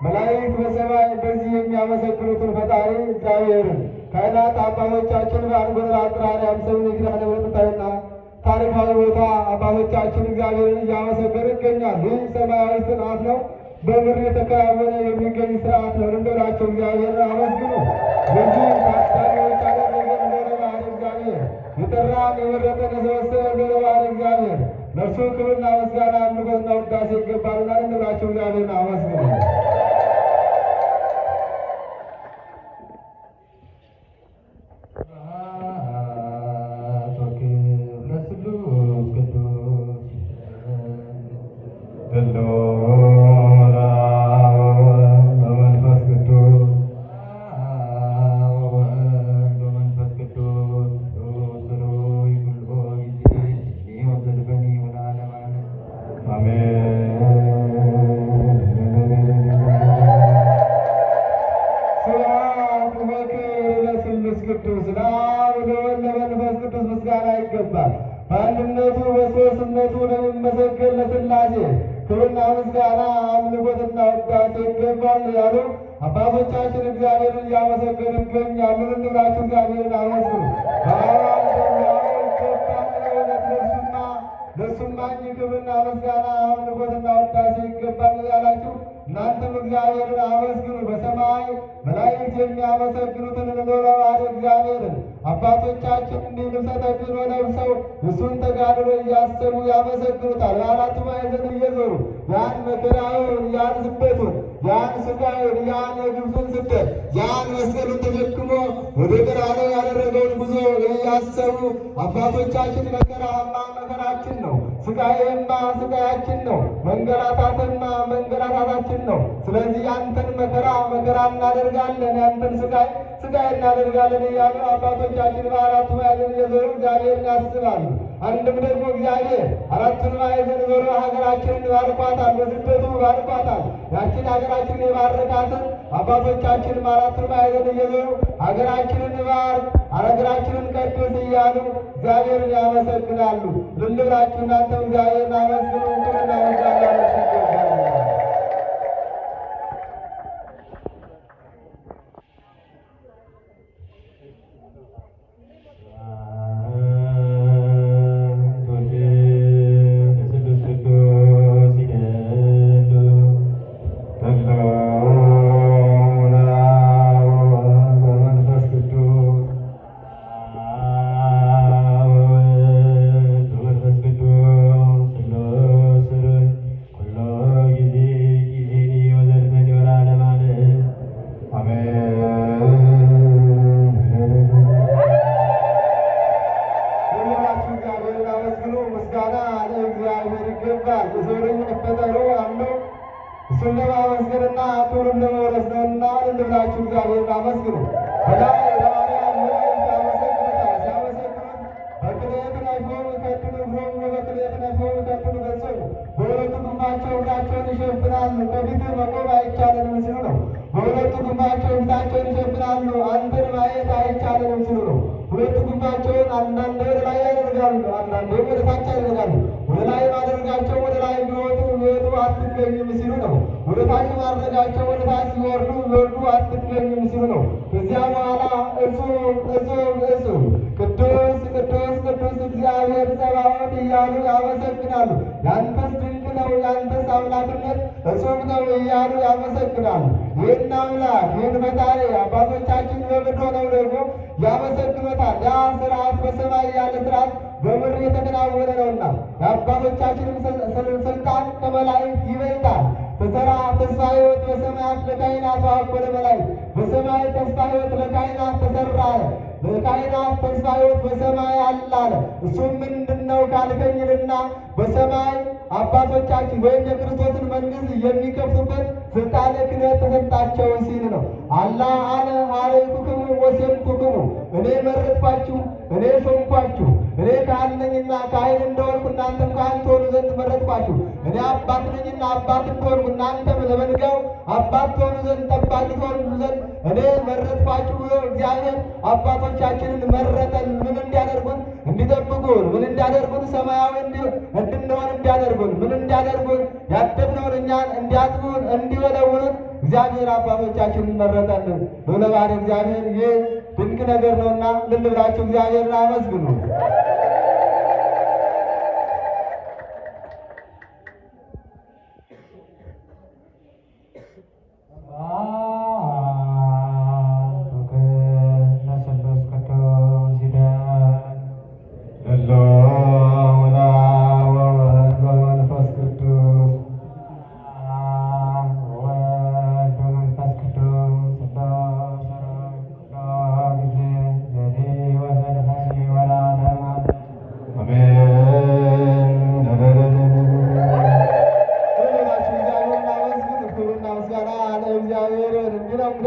መላእክት በሰማይ እንደዚህ የሚያመሰግኑትን ፈጣሪ እግዚአብሔርን ካህናት አባቶቻችን በአንጎላ አጽራሪያም ሰው ንግዳ ለወጥታይና ታሪካዊ ቦታ አባቶቻችን እግዚአብሔርን እያመሰገኑ ይገኛሉ። ይህ ሰማያዊ ስርዓት ነው። በምድር የተከናወነ የሚገኝ ስርዓት ነው። እንደራቸው እግዚአብሔርን አመስግኑ። በዚህ ታዳሚዎች አደረገ እንደሆነ ባህር እግዚአብሔር የጠራን የመረጠን የሰበሰበ እንደሆነ ባህር እግዚአብሔር ለእርሱ ክብርና ምስጋና አምልኮትና ውዳሴ ይገባልና እንደራቸው እግዚአብሔርን አመስግኑ። በአንድነቱ በሦስትነቱ ለሚመሰገን ለሥላሴ ክብርና ምስጋና አምልኮትና ውዳሴ ይገባል ያሉ አባቶቻችን እግዚአብሔርን እያመሰገኑ ይገኛሉ። እንብላችሁ እግዚአብሔርን አመስግኑ። ለእሱማ ክብርና ምስጋና አምልኮትና ውዳሴ ይገባል ያላችሁ እናንተም እግዚአብሔርን አመስግኑ። በሰማይ መላእክት የሚያመሰግኑትን ለባህር እግዚአብሔርን አባቶቻችን እንዲህ ልብሰ ተክህኖ ለብሰው እሱን ተጋድሎ እያሰቡ ያመሰግኑታል። በአራቱ ማዕዘን እየዞሩ ያን መከራውን፣ ያን ስደቱን፣ ያን ስቃዩን፣ ያን የግብፁን ስደት፣ ያን መስቀሉን ተሸክሞ ወደ ቀራንዮ ያደረገውን ጉዞ እያሰቡ አባቶቻችን መከራማ መከራችን ነው፣ ስቃይማ ስቃያችን ነው፣ መንገላታትማ መንገላታታችን ነው። ስለዚህ ያንተን መከራ መከራ እናደርጋለን፣ ያንተን ስቃይ ስቃይ እናደርጋለን እያሉ አባቶቻችን በአራቱ ማዕዘን እየዞሩ እግዚአብሔርን ያስባሉ። አንድም ደግሞ እግዚአብሔር አራቱን ማዕዘን ዞሮ ሀገራችንን ባርኳታል፣ በስደቱ ባርኳታል። ያችን ሀገራችንን የባረካትን አባቶቻችን በአራቱን ማዕዘን እየዞሩ ሀገራችንን ባርክ፣ ሀገራችንን ቀድስ እያሉ እግዚአብሔርን ያመሰግናሉ። ልንብላችሁ እናንተም እግዚአብሔርን አመስግኑ። እንቁና መስጋና እሱን ለማመስገንና ክብሩን ለመውረስ ነውና ልንብላችሁ እግዚአብሔርን አመስግኑ። በላይ ለማርያም መላእክት ያመሰግኑታል። ሲያመሰግኑት በክሌት ነፎሙ ይከድኑ እግሮሙ በክሌት ነፎሙ ይከድኑ ገጾሙ፣ በሁለቱ ግንባቸው እግራቸውን ይሸፍናሉ። ከፊትህ መቆም አይቻለንም ሲሉ ነው። በሁለቱ ግንባቸው ፊታቸውን ይሸፍናሉ። አንተን ማየት አይቻለንም ሲሉ ነው። ሁለቱ ግንባቸውን አንዳንዴ ወደ ላይ ያደርጋሉ፣ አንዳንዴ ወደ ታች ያደርጋሉ። ወደ ላይ ማድረጋቸው ወደ ላይ ቢወጡ አትገኙም ሲሉ ነው። ወደ ታች ማድረጋቸው ወደ ታች ቢወርዱ አትገኙም ሲሉ ነው። ከዚያ በኋላ እሱ ቅዱስ ቅዱስ ቅዱስ እግዚአብሔር ጸባዖት እያሉ ያመሰግናሉ። ያንተስ ድንቅ ነው ያንተስ አምላክነት እጹብ ነው እያሉ ያመሰግናሉ። ይህን አምላክ ይህን ፈጣሪ አባቶቻችን በምድር ሆነው ደግሞ ያመሰግኖታል። ያ ስርዓት በሰማይ ያለ ስርዓት በምድር የተከናወነ ነውና የአባቶቻችንም ስልጣን ከመላእክት ይበልጣል። በዘራ ተስፋ ሕይወት በሰማያት ለካህናት ወአኮለ መላእክት በሰማይ ተስፋ ሕይወት ለካህናት ተሰራ አለ። ለካህናት ተስፋ ሕይወት በሰማይ አለ። እሱም ምንድነው ካልከኝልና በሰማይ አባቶቻችን ወይም የክርስቶስን መንግስት የሚከፍቱበት ስልጣነ ክህነት ተሰጣቸው ሲል ነው። አላህ አለ ኀረይኩክሙ ወሴምኩክሙ፣ እኔ መረጥኳችሁ፣ እኔ ሾምኳችሁ። እኔ ካህን ነኝና ካህን እንደሆንኩ እናንተም ካህን ትሆኑ ዘንድ መረጥኳችሁ። እኔ አባት ነኝና አባት እንደሆንኩ እናንተም ለመንጋው አባት ትሆኑ ዘንድ ጠባቂ ትሆኑ ዘንድ እኔ መረጥኳችሁ ብሎ እግዚአብሔር አባቶቻችንን መረጠን። ምን እንዲያደርጉን? እንዲጠብቁን። ምን እንዲያደርጉን? ሰማያዊ እንድንሆን እንዲያደርጉን። ምን እንዲያደርጉን? ያደግነውን እኛን እንዲያጥቡን፣ እንዲወለውሉን እግዚአብሔር አባቶቻችንን መረጠልን። ለባህር እግዚአብሔር ይህ ድንቅ ነገር ነውና ልል ብላችሁ እግዚአብሔርን አመስግኑ።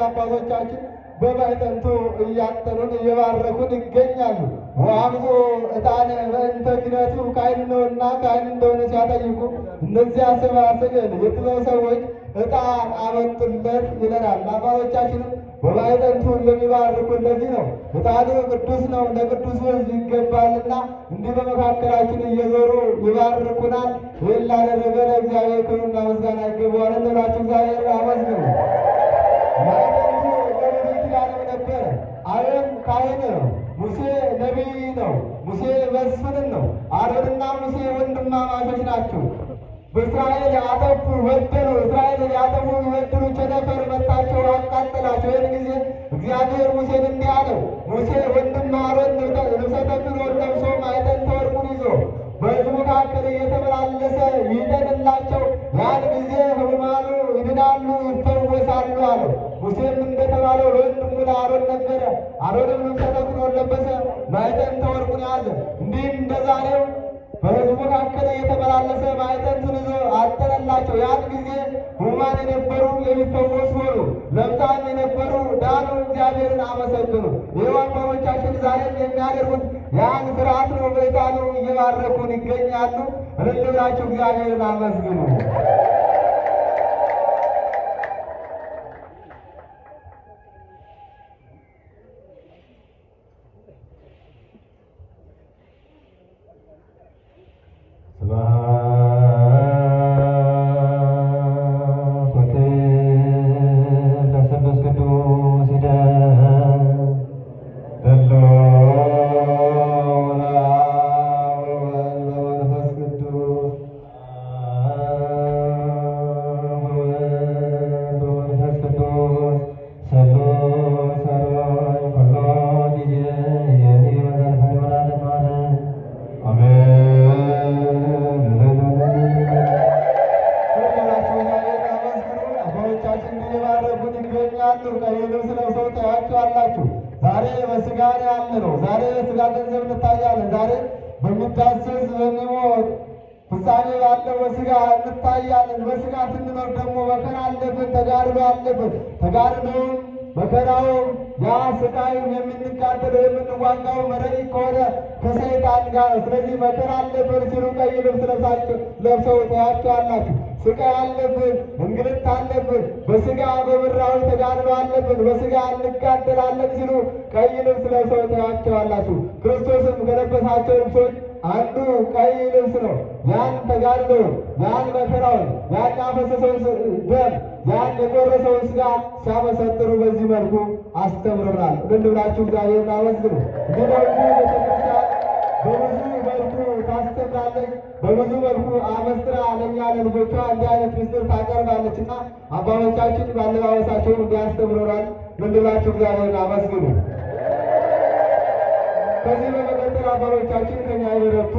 አባቶቻችን በማዕጠንቱ እያጠኑን እየባረኩን ይገኛሉ። ወአምጡ ዕጣነ በእንተ ክህነቱ ካህን ነውና ካህን እንደሆነ ሲያጠይቁ እነዚያ ሰብአ ሰገል የጥበብ ሰዎች ዕጣን አመጡለት ይለናል። አባቶቻችንም በማዕጠንቱ የሚባርኩ እንደዚህ ነው። ዕጣኑ ቅዱስ ነው፣ ለቅዱስ ሕዝብ ይገባልና እንዲህ በመካከላችን እየዞሩ ይባርኩናል። ይህን ላደረገ ለእግዚአብሔር ክብርና ምስጋና ይገባዋል። እንደላችሁ እግዚአብሔር አመስግኑ። ማዕጠንቱ በብሉይ ኪዳንም ነበረ። አሮን ካህን ነው፣ ሙሴ ነቢይ ነው፣ ሙሴ መስፍን ነው። አሮንና ሙሴ ወንድማማቾች ናቸው። በእስራኤል አጠፉ፣ በደሉ። እስራኤል ያጠፉ በደሉ፣ ቸነፈር መታቸው፣ አቃጠላቸው። ይህን ጊዜ እግዚአብሔር ሙሴን እንዲህ አለው። ሙሴ ወንድም አሮን ልብሰ ተክህኖን ለብሶ ማዕጠንተ ወርቁን ይዞ በሕዝቡ መካከል እየተመላለሰ ይደንላቸው። ያን ጊዜ ሕሙማኑ ይድናሉ፣ ይፈወሳሉ አለው። ሙሴም እንደተባለው ለወንድሙ ለአሮን ነገረ። አሮንም ልብሰ ተክህኖን ለበሰ፣ ማዕጠንተ ወርቁን ያዘ። እንዲህም እንደዛሬው በሕዝቡ መካከል እየተመላለሰ ማዕጠንቱን ይዞ አጠነላቸው። ያን ጊዜ ሕሙማን የነበሩ የሚፈወሱ ሆኑ፣ ለምጻም የነበሩ ዳኑ፣ እግዚአብሔርን አመሰግኑ። ይኸው አባቶቻችን ዛሬም የሚያደርጉት ያን ስርዓት ነው። በዕጣኑ እየባረኩን ይገኛሉ። እልል ብላችሁ እግዚአብሔርን አመስግኑ። ዛሬ በስጋ ያለ ነው። ዛሬ በስጋ ገንዘብ እንታያለን። ዛሬ በሚዳሰስ በሚሞት ፍጻሜ ባለው በስጋ እንታያለን። በስጋ ስንኖር ደግሞ መከራ አለብን፣ ተጋድሎ አለብን። ተጋድሎውም መከራውም ያ ስቃዩም የምንጋደለው የምንዋጋው መረቂቅ ከሆነ ከሰይጣን ጋር። ስለዚህ መከራ አለብን ሲሉ ቀይ ልብስ ለብሰው ታያቸዋላችሁ። ስቃይ አለብን፣ እንግልት አለብን፣ በስጋ በምድራዊ ተጋድሎ አለብን፣ በስጋ እንጋደላለን ሲሉ ቀይ ልብስ ለብሰው ታያቸዋላችሁ። ክርስቶስም ከለበሳቸው ልብሶች አንዱ ቀይ ልብስ ነው። ያን ተጋድሎውን፣ ያን መከራውን፣ ያን ያፈሰሰውን ደም፣ ያን የቆረሰውን ስጋ ሲያመሰጥሩ በዚህ መልኩ አስተምረናል። እልል ብላችሁ እግዚአብሔርን አመስግኑ። እንግዲህ ቤተክርስቲያን በብዙ መልኩ ታስተምራለች። ታስተምራለች። በብዙ መልኩ አመስጥራ ለእኛ ለልጆቿ እንዲህ አይነት ምስጢር ታቀርባለችና አባቶቻችን ባለባበሳቸው እንዲያስተምሩናል። ምን ብላችሁ እግዚአብሔርን አመስግኑ። ከዚህ በመቀጠል አባቶቻችን ከኛ የበረቱ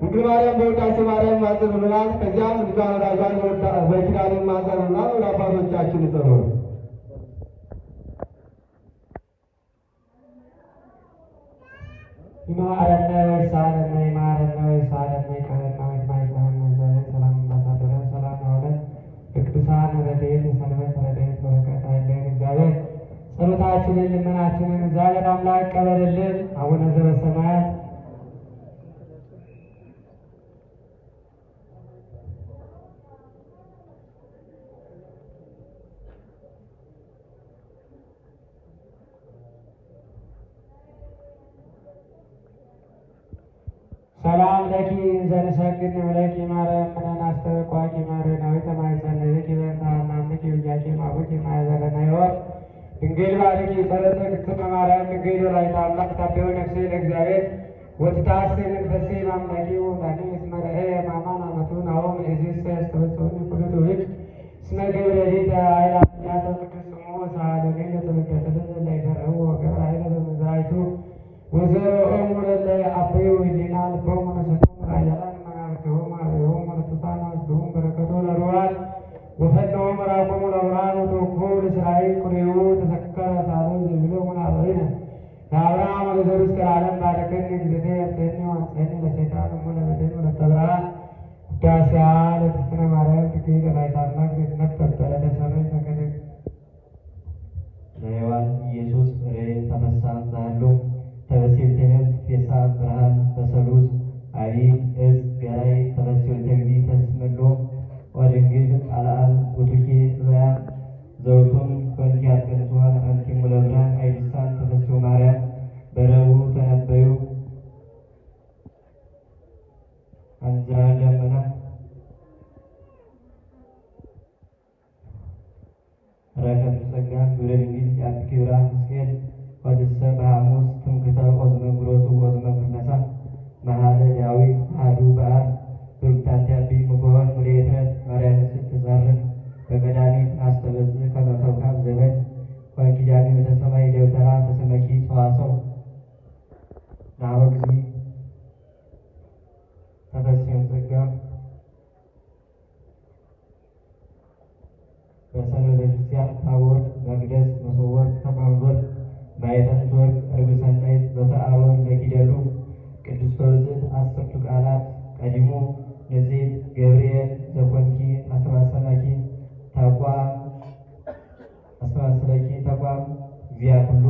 ድንግል ማርያም በውዳሴ ማርያም ማጸኑልናል። ከዚያም ልጇን ወዳጇን በኪዳነ ማጸኑልናል። ወደ አባቶቻችን ጸሎት ይማረነ ወይሳለነ ይማረነ ወይሳለነ ይቀረና ወይማይሳለነ ዘይ ሰላም ባሳደረ ሰላም ያውለን በቅዱሳን ረድኤት የሰንበት ረድኤት በረከት አይለየን። እግዚአብሔር ጸሎታችንን ልመናችንን እግዚአብሔር አምላክ ቀበልልን። አቡነ ዘበሰማያት ሰላም ለኪ ዘንሰግድ ለኪ ማርያም ምነን አስተበቋቂ ማርያናዊ ተማይጸነይኪ በእንታናምኪ ውያቄ ማቡኪ ማይዘረና ይወት ድንግል ባርኪ ጸሎተ እግዝእትነ ማርያም ድንግል ወላዲተ አምላክ ታቤው ነፍሴ ለእግዚአብሔር ወትታሴ መንፈሴ ማምላኪ ወላኔ እስመ ረአየ ማማን አመቱን አሁን እዚስ ያስተበሰውን ኩሉ ትውልድ እስመ ገብረዲተ ኃይለ አብያተ ቅዱስ ስሙ ሳለሜ ለተበገተልን ላይፈረው ወገር ኃይለ በመዝራይቱ ወዘሮኦም ወለላይ አበዩ ህሊና ልቦሙ ነሰቶም ራያላን መናርክሆም አበዮም ወለቱፋን ወስዱም በረከቶ ለሩዋን ወፈነዎ መራቆሙ ለብርሃን ወተወክፎ ለእስራኤል ኩሬው ተሰከረ ሳሎ ዘቢሎ ሙናበይነ ለአብርሃም ወለዘሩ እስከ ለዓለም ባረከኒ እግዝእቴ እርተኒ ዋንጸኒ ለሰይጣን እሙ ለበደን ወለተብርሃን ውዳሴያ ለእግዝእትነ ማርያም ድንግል ወላዲተ አምላክ ዘይትነበብ ለሰማይ ፈቀደ ለሔዋን ኢየሱስ ርኤ ተነሳ ዛሉ ተበሲልትህም ፌሳ ብርሃን በሰሉስ አሪ እዝ ገራይ ተበሲልተ ጊዜ ተስመሎ ወድንግል ቃልአብ ውቱኬ በያ ዘውቱም ኮንኪ አስቀንጽዋን አንቲሙ ለብርሃን አይልሳን ተፈስዮ ማርያም በረቡ ተነበዩ አንዝራ ደመና ረከብ ጸጋ ዱረ ድንግል የአብኪብራ ምስኬል ወድሰ በሐሙስ ትምክተ ኦዝመ ጉሮቱ ኦዝመ ፍርነሳ መሃለ ዳዊት አሐዱ በዓል ብሩክታንቲ አቢ ምጎሆን ሙሌትረት ማርያም ስትዛርፍ በቀዳሚት አስተበዝ ከመከብካብ ዘበን ኮንኪዳኒ በተሰማይ ደብተራ ተሰመኪ ሰዋሰው ናሮ ጊዜ ተፈስዮን ጸጋ በሰንበተ ክርስቲያን ታቦት መቅደስ መሶወር ተቋምጦት ማየተንት ወርቅ እርግሰናይት በተአሮን ለኪደሉ ቅዱስ በብዝት አስርቱ ቃላት ቀዲሙ ንጽሕት ገብርኤል ዘኮንኪ አስተማሰላኪ ተቋም እግዚአብሔር ሁሉ